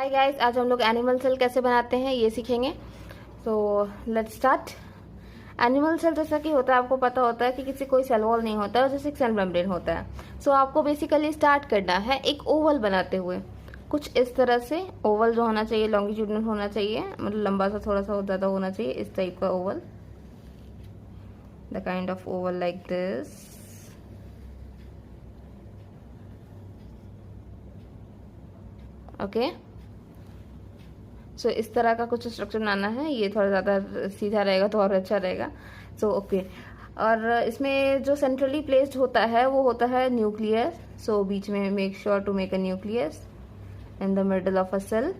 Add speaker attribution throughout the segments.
Speaker 1: Hi guys, आज हम लोग एनिमल सेल कैसे बनाते हैं ये सीखेंगे। तो लेट्स स्टार्ट। एनिमल सेल जैसा कि होता है, आपको पता होता है कि किसी कोई सेल वॉल नहीं होता है, जैसे एक सेल मेम्ब्रेन होता है। सो आपको बेसिकली स्टार्ट करना है एक ओवल बनाते हुए, कुछ इस तरह से। ओवल जो होना चाहिए लॉन्गिट्यूडनल होना चाहिए, मतलब लंबा सा थोड़ा सा ज़्यादा होना चाहिए, इस टाइप का oval, the kind of oval like this. Okay, so इस तरह का कुछ स्ट्रक्चर बनाना है। ये थोड़ा ज़्यादा सीधा रहेगा तो और अच्छा रहेगा। सो ओके, और इसमें जो सेंट्रली प्लेस्ड होता है वो होता है न्यूक्लियस। सो बीच में make sure to make a nucleus in the middle of a cell.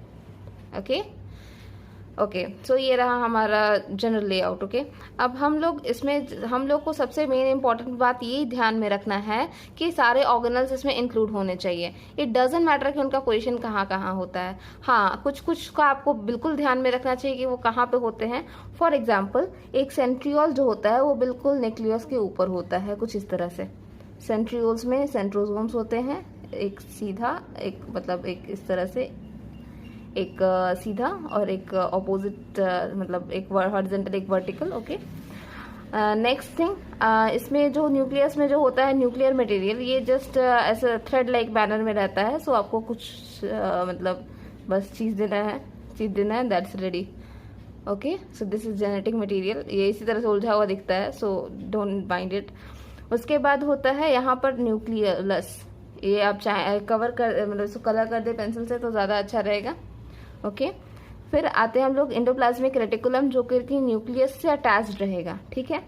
Speaker 1: Okay okay, so ये रहा हमारा जनरल लेआउट। ओके, अब हम लोग को सबसे मेन इंपॉर्टेंट बात ये ध्यान में रखना है कि सारे ऑर्गेनल्स इसमें इंक्लूड होने चाहिए। इट डजेंट मैटर कि उनका पोजीशन कहाँ कहाँ होता है। हाँ, कुछ कुछ का आपको बिल्कुल ध्यान में रखना चाहिए कि वो कहाँ पे होते हैं। फॉर एग्जाम्पल, एक सेंट्रियोल जो होता है वो बिल्कुल न्यूक्लियस के ऊपर होता है, कुछ इस तरह से। सेंट्रियोल्स में सेंट्रोसोम्स होते हैं, एक सीधा, एक मतलब एक इस तरह से, एक सीधा और एक ऑपोजिट, मतलब एक हॉरिजॉन्टल एक वर्टिकल। ओके, नेक्स्ट थिंग, इसमें जो न्यूक्लियस में जो होता है न्यूक्लियर मटेरियल, ये जस्ट ऐसे थ्रेड लाइक बैनर में रहता है। सो आपको कुछ मतलब बस चीज देना है, that's ready. Okay, so this is genetic material. ये इसी तरह से उलझा हुआ दिखता है, सो डोंट बाइंड इट। उसके बाद होता है यहाँ पर न्यूक्लियस। ये आप चाहे कवर कर, मतलब इसको कलर कर दे पेंसिल से तो ज़्यादा अच्छा रहेगा। ओके, फिर आते हैं हम लोग एंडोप्लाज्मिक रेटिकुलम, जो कि न्यूक्लियस से अटैच्ड रहेगा। ठीक है,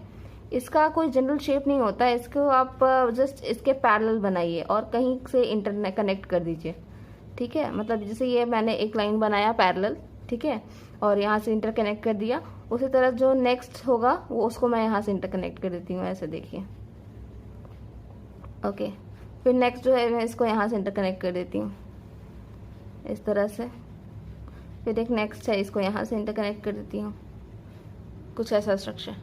Speaker 1: इसका कोई जनरल शेप नहीं होता है, इसको आप जस्ट इसके पैरेलल बनाइए और कहीं से इंटरनेट कनेक्ट कर दीजिए। ठीक है, मतलब जैसे ये मैंने एक लाइन बनाया पैरेलल, ठीक है, और यहाँ से इंटरकनेक्ट कर दिया। उसी तरह जो नेक्स्ट होगा वो उसको मैं यहाँ से इंटरकनेक्ट कर देती हूँ, ऐसे देखिए। ओके, फिर नेक्स्ट जो है मैं इसको यहाँ से इंटरकनेक्ट कर देती हूँ इस तरह से। फिर एक नेक्स्ट है, इसको यहाँ से इंटरकनेक्ट कर देती हूँ, कुछ ऐसा स्ट्रक्चर।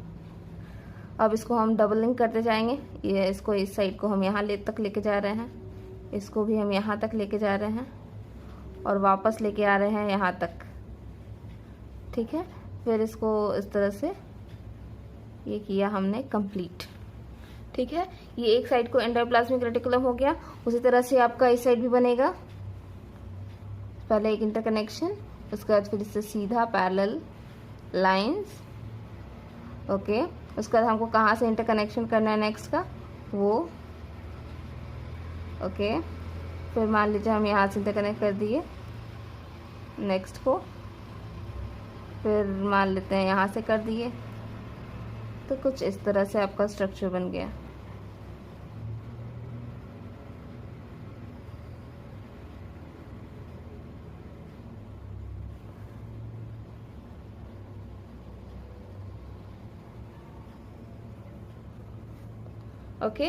Speaker 1: अब इसको हम डबल लिंक करते जाएंगे। ये इसको इस साइड को हम यहाँ तक लेके जा रहे हैं, इसको भी हम यहाँ तक लेके जा रहे हैं और वापस लेके आ रहे हैं यहाँ तक। ठीक है, फिर इसको इस तरह से ये किया हमने कंप्लीट। ठीक है, ये एक साइड को एंडोप्लाज्मिक रेटिकुलम हो गया। उसी तरह से आपका इस साइड भी बनेगा। पहले एक इंटरकनेक्शन, उसके बाद फिर इससे सीधा पैरेलल लाइंस। ओके, उसके बाद हमको कहाँ से इंटरकनेक्शन करना है नेक्स्ट का, वो। ओके, फिर मान लीजिए हम यहाँ से इंटरकनेक्ट कर दिए नेक्स्ट को, फिर मान लेते हैं यहाँ से कर दिए, तो कुछ इस तरह से आपका स्ट्रक्चर बन गया। ओके,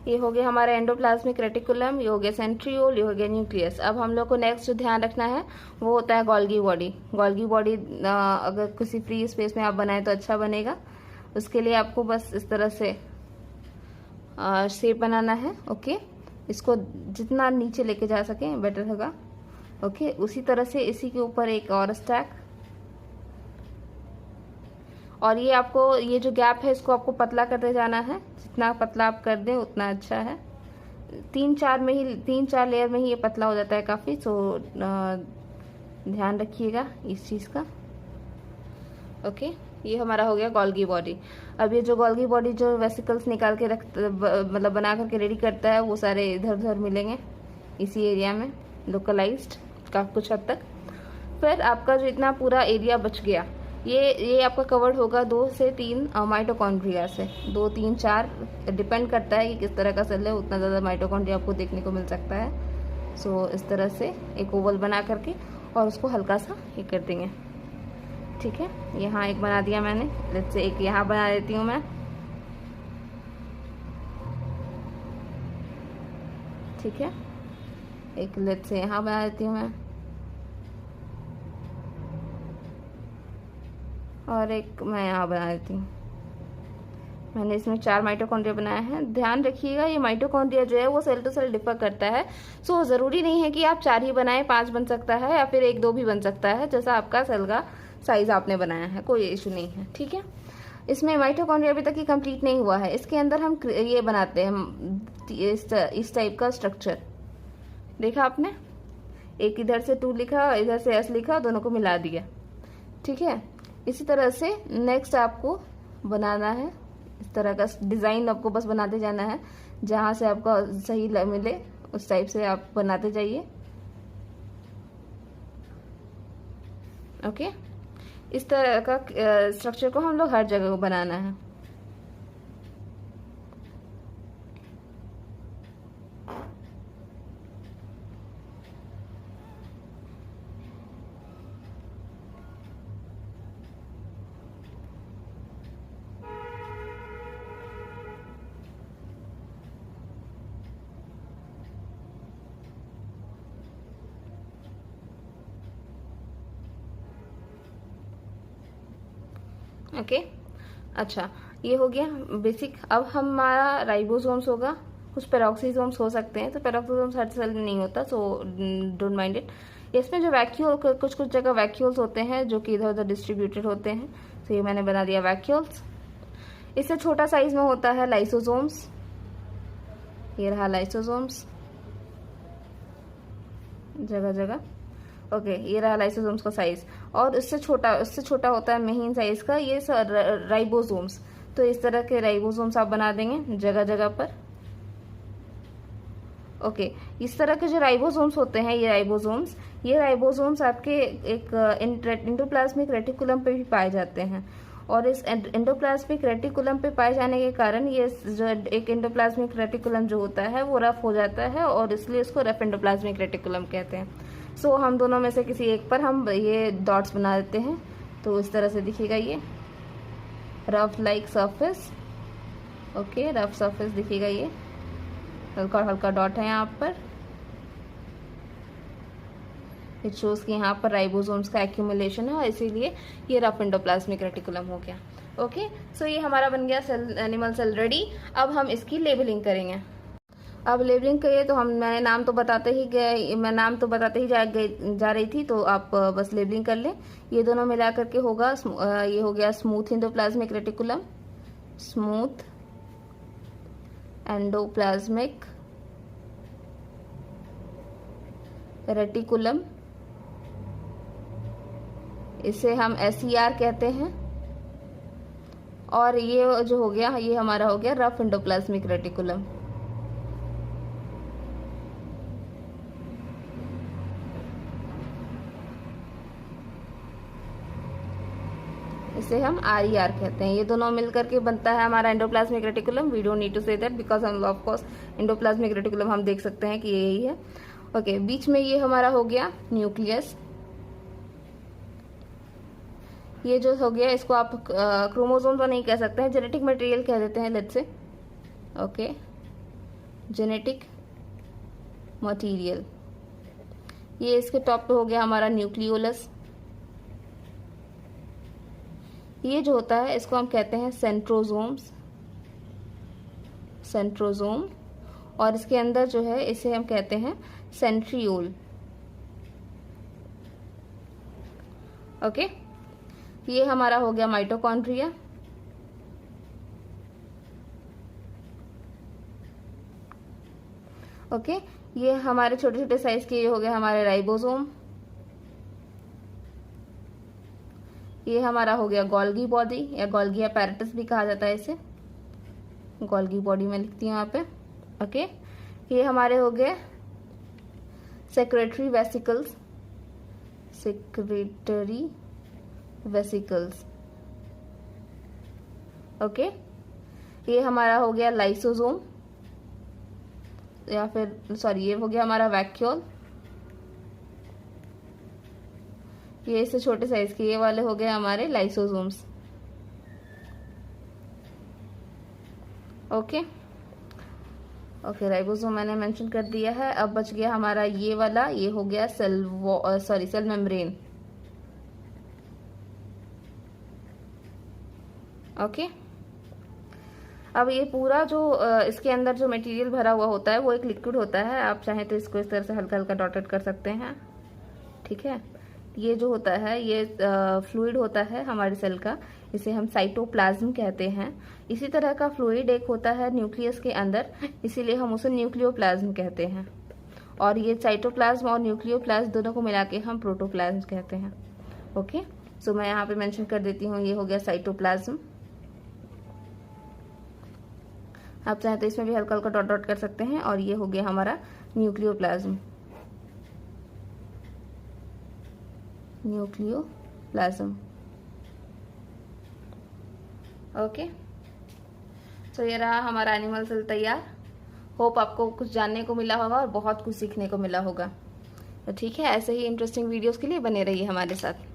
Speaker 1: ये हो गया हमारा एंडोप्लाज्मिक रेटिकुलम, ये हो गया सेंट्रियोल, ये हो गया न्यूक्लियस। अब हम लोग को नेक्स्ट जो ध्यान रखना है वो होता है गोल्गी बॉडी। गोल्गी बॉडी अगर किसी फ्री स्पेस में आप बनाएं तो अच्छा बनेगा। उसके लिए आपको बस इस तरह से शेप बनाना है। ओके, इसको जितना नीचे लेके जा सके बेटर होगा। ओके, उसी तरह से इसी के ऊपर एक और स्टैक, और ये आपको, ये जो गैप है इसको आपको पतला करते जाना है। जितना पतला आप कर दें उतना अच्छा है। 3-4 लेयर में ही ये पतला हो जाता है काफ़ी। सो ध्यान रखिएगा इस चीज़ का। ओके, ये हमारा हो गया गोल्गी बॉडी। अब ये जो गोल्गी बॉडी जो वेसिकल्स निकाल के मतलब बना करके रेडी करता है, वो सारे इधर उधर मिलेंगे इसी एरिया में, लोकलाइज्ड का कुछ हद तक। फिर आपका जो इतना पूरा एरिया बच गया, ये आपका कवर्ड होगा 2 से 3 माइटोकॉन्ड्रिया से। 2, 3, 4 डिपेंड करता है कि किस तरह का सेल है, उतना ज़्यादा माइटोकॉन्ड्रिया आपको देखने को मिल सकता है। सो इस तरह से एक ओवल बना करके और उसको हल्का सा ये कर देंगे। ठीक है, यहाँ एक बना दिया मैंने, लेट्स से एक यहाँ बना देती हूँ मैं। ठीक है, एक लेट्स से यहाँ बना देती हूँ मैं, और एक मैं यहाँ बना देती हूँ। मैंने इसमें 4 माइटोकॉन्ड्रिया बनाया है। ध्यान रखिएगा ये माइटोकॉन्ड्रिया जो है वो सेल टू सेल डिफर करता है। सो ज़रूरी नहीं है कि आप 4 ही बनाएं, 5 बन सकता है या फिर 1-2 भी बन सकता है, जैसा आपका सेल का साइज आपने बनाया है, कोई इशू नहीं है, ठीक है। इसमें माइटोकॉन्ड्रिया अभी तक ही कंप्लीट नहीं हुआ है। इसके अंदर हम ये बनाते हैं इस टाइप का स्ट्रक्चर। देखा आपने, एक इधर से 2 लिखा, इधर से S लिखा, दोनों को मिला दिया, ठीक है। इसी तरह से नेक्स्ट आपको बनाना है, इस तरह का डिज़ाइन आपको बस बनाते जाना है, जहाँ से आपको सही मिले उस टाइप से आप बनाते जाइए। ओके, इस तरह का स्ट्रक्चर को हम लोग हर जगह को बनाना है। ओके, अच्छा ये हो गया बेसिक। अब हमारा राइबोसोम्स होगा, कुछ पेरोक्सीसोम्स हो सकते हैं, तो पेरोक्सीसोम्स हर सेल में नहीं होता, सो डोंट माइंड इट। इसमें जो वैक्यूल, कुछ जगह वैक्यूल्स होते हैं जो कि इधर उधर डिस्ट्रीब्यूटेड होते हैं, तो ये मैंने बना दिया वैक्यूल्स। इससे छोटा साइज में होता है लाइसोसोम्स, ये रहा लाइसोसोम्स जगह जगह। ओके, ये रहा लाइसोसोम्स का साइज। और उससे छोटा होता है महीन साइज का ये राइबोसोम्स। तो इस तरह के राइबोसोम्स आप बना देंगे जगह जगह पर। ओके, इस तरह के जो राइबोसोम्स होते हैं, ये राइबोसोम्स आपके एक एंडोप्लाज्मिक रेटिकुलम पे भी पाए जाते हैं। और इस एंडोप्लाज्मिक रेटिकुलम पे पाए जाने के कारण ये जो एक एंडोप्लाज्मिक रेटिकुलम जो होता है वो रफ हो जाता है, और इसलिए इसको रफ एंडोप्लाज्मिक रेटिकुलम कहते हैं। सो हम दोनों में से किसी एक पर हम ये डॉट्स बना देते हैं, तो इस तरह से दिखेगा ये rough like surface. Okay, rough surface दिखेगा, ये हल्का हल्का डॉट है यहाँ पर। इट शोज कि यहाँ पर राइबोसोम्स का एक्यूमुलेशन है, और इसीलिए ये रफ एंडोप्लाज्मिक रेटिकुलम हो गया। ओके, सो ये हमारा बन गया सेल, एनिमल सेल रेडी। अब हम इसकी लेबलिंग करेंगे। अब लेबलिंग करिए तो मैं नाम तो बताते ही जा रही थी, तो आप बस लेबलिंग कर लें। ये दोनों मिला करके होगा, ये हो गया smooth endoplasmic reticulum, smooth endoplasmic reticulum, इसे हम SER कहते हैं। और ये जो हो गया, ये हमारा हो गया रफ एंडोप्लाज्मिक रेटिकुलम। इसे हम RER कहते हैं। ये दोनों मिलकर के बनता है हमारा endoplasmic reticulum. We don't need to say that because हम ऑफ कोर्स एंडोप्लाज्मिक रेटिकुलम हम देख सकते हैं कि ये यही है। ओके, बीच में ये हमारा हो गया न्यूक्लियस। ये जो हो गया इसको आप क्रोमोसोम तो नहीं कह सकते हैं, जेनेटिक मटेरियल कह देते हैं, let's say. Okay, genetic material. ये इसके टॉप पे हो गया हमारा न्यूक्लियोलस। ये जो होता है इसको हम कहते हैं सेंट्रोजोम। और इसके अंदर जो है इसे हम कहते हैं सेंट्रियोल। ओके, ये हमारा हो गया माइटोकॉन्ड्रिया। ओके, ये हमारे छोटे छोटे साइज के ये हो गए हमारे राइबोसोम। ये हमारा हो गया गोल्गी बॉडी या गोल्गी अपैरेटस भी कहा जाता है इसे, गोल्गी बॉडी में लिखती हूँ यहाँ पे। ओके, ये हमारे हो गए सेक्रेटरी वेसिकल्स। ओके, ये हमारा हो गया लाइसोसोम, या फिर सॉरी ये हो गया हमारा वैक्यूल। ये इससे छोटे साइज के ये वाले हो गए हमारे लाइसोसोम्स। ओके, राइबोसोम मैंने मेंशन कर दिया है। अब बच गया हमारा ये वाला, ये हो गया सेल मेम्ब्रेन। ओके, अब ये पूरा जो इसके अंदर जो मटेरियल भरा हुआ होता है वो एक लिक्विड होता है। आप चाहें तो इसको इस तरह से हल्का हल्का डॉटेड कर सकते हैं, ठीक है। ये जो होता है ये फ्लूइड होता है हमारे सेल का, इसे हम साइटोप्लाज्म कहते हैं। इसी तरह का फ्लूइड एक होता है न्यूक्लियस के अंदर, इसीलिए हम उसे न्यूक्लियोप्लाज्म कहते हैं। और ये साइटोप्लाज्म और न्यूक्लियोप्लाज्म दोनों को मिला के हम प्रोटोप्लाज्म कहते हैं। ओके, सो मैं यहाँ पे मेंशन कर देती हूँ, ये हो गया साइटोप्लाज्म। आप चाहें तो इसमें भी हल्का हल्का डॉट डॉट कर सकते हैं। और ये हो गया हमारा न्यूक्लियोप्लाज्म, न्यूक्लियोप्लाज्म। ओके, तो ये रहा हमारा एनिमल सेल तैयार। होप आपको कुछ जानने को मिला होगा और बहुत कुछ सीखने को मिला होगा। तो ठीक है, ऐसे ही इंटरेस्टिंग वीडियोस के लिए बने रहिए हमारे साथ।